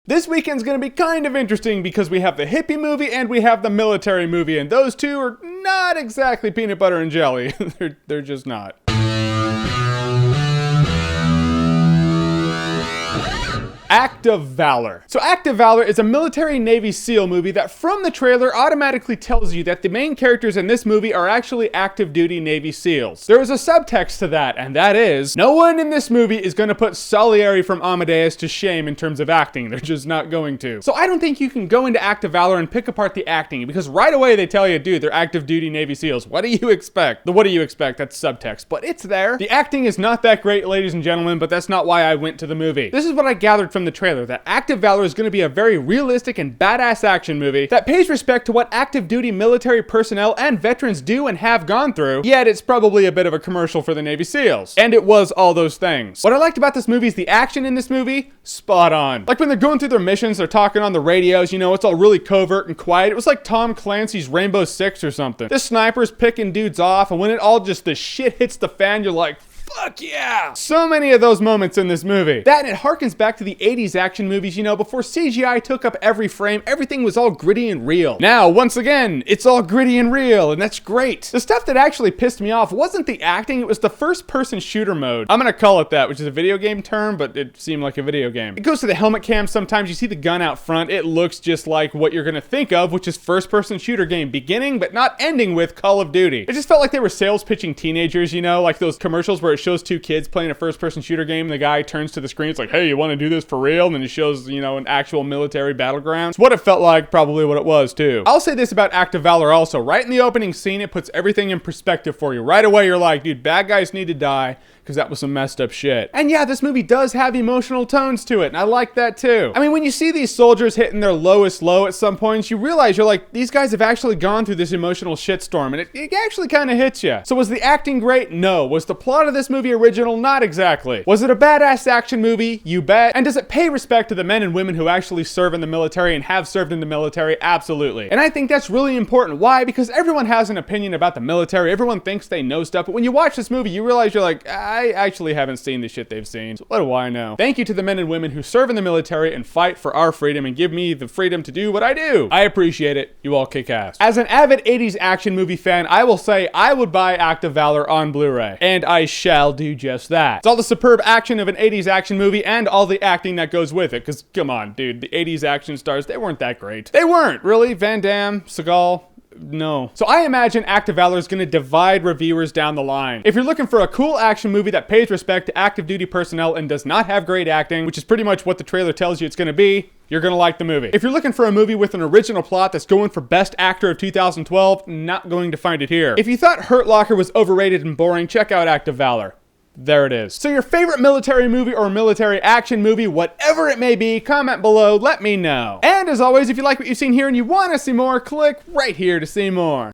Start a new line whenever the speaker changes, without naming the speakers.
This weekend's gonna be kind of interesting because we have the hippie movie and we have the military movie, and those two are not exactly peanut butter and jelly. They're just not. Act of Valor. So Act of Valor is a military Navy SEAL movie that from the trailer automatically tells you that the main characters in this movie are actually active duty Navy SEALs. There is a subtext to that, and that is, no one in this movie is going to put Salieri from Amadeus to shame in terms of acting. They're just not going to. So I don't think you can go into Act of Valor and pick apart the acting, because right away they tell you, dude, they're active duty Navy SEAls. What do you expect? The what do you expect? That's subtext, but it's there. The acting is not that great, ladies and gentlemen, but that's not why I went to the movie. This is what I gathered from the trailer, that Act of Valor is going to be a very realistic and badass action movie that pays respect to what active duty military personnel and veterans do and have gone through, yet it's probably a bit of a commercial for the Navy SEALs. And it was all those things. What I liked about this movie is the action in this movie, spot on. Like when they're going through their missions, they're talking on the radios, you know, it's all really covert and quiet. It was like Tom Clancy's Rainbow Six or something. The sniper's picking dudes off, and when it all just, the shit hits the fan, you're like, fuck yeah! So many of those moments in this movie. That, and it harkens back to the 80s action movies, you know, before CGI took up every frame, everything was all gritty and real. Now, once again, it's all gritty and real, and that's great. The stuff that actually pissed me off wasn't the acting, it was the first-person shooter mode. I'm gonna call it that, which is a video game term, but it seemed like a video game. It goes to the helmet cam sometimes, you see the gun out front, it looks just like what you're gonna think of, which is first-person shooter game, beginning but not ending with Call of Duty. It just felt like they were sales pitching teenagers, you know, like those commercials where it shows two kids playing a first-person shooter game, and the guy turns to the screen, it's like, hey, you want to do this for real? And then it shows, you know, an actual military battleground. It's what it felt like, probably what it was too. I'll say this about Act of Valor also, right in the opening scene, it puts everything in perspective for you. Right away, you're like, dude, bad guys need to die, because that was some messed up shit. And yeah, this movie does have emotional tones to it, and I like that too. I mean, when you see these soldiers hitting their lowest low at some points, you realize you're like, these guys have actually gone through this emotional shitstorm, and it actually kind of hits you. So was the acting great? No. Was the plot of this movie original? Not exactly. Was it a badass action movie? You bet. And does it pay respect to the men and women who actually serve in the military and have served in the military? Absolutely. And I think that's really important. Why? Because everyone has an opinion about the military. Everyone thinks they know stuff, but when you watch this movie, you realize you're like, I actually haven't seen the shit they've seen. So what do I know? Thank you to the men and women who serve in the military and fight for our freedom and give me the freedom to do what I do. I appreciate it. You all kick ass. As an avid 80s action movie fan, I will say I would buy Act of Valor on Blu-ray. And I shall do just that. It's all the superb action of an 80s action movie and all the acting that goes with it. Because, come on, dude, the 80s action stars, they weren't that great. They weren't, really. Van Damme, Seagal, no. So I imagine Act of Valor is going to divide reviewers down the line. If you're looking for a cool action movie that pays respect to active duty personnel and does not have great acting, which is pretty much what the trailer tells you it's going to be, you're going to like the movie. If you're looking for a movie with an original plot that's going for Best Actor of 2012, not going to find it here. If you thought Hurt Locker was overrated and boring, check out Act of Valor. There it is. So your favorite military movie or military action movie, whatever it may be, comment below, let me know. And as always, if you like what you've seen here and you want to see more, click right here to see more.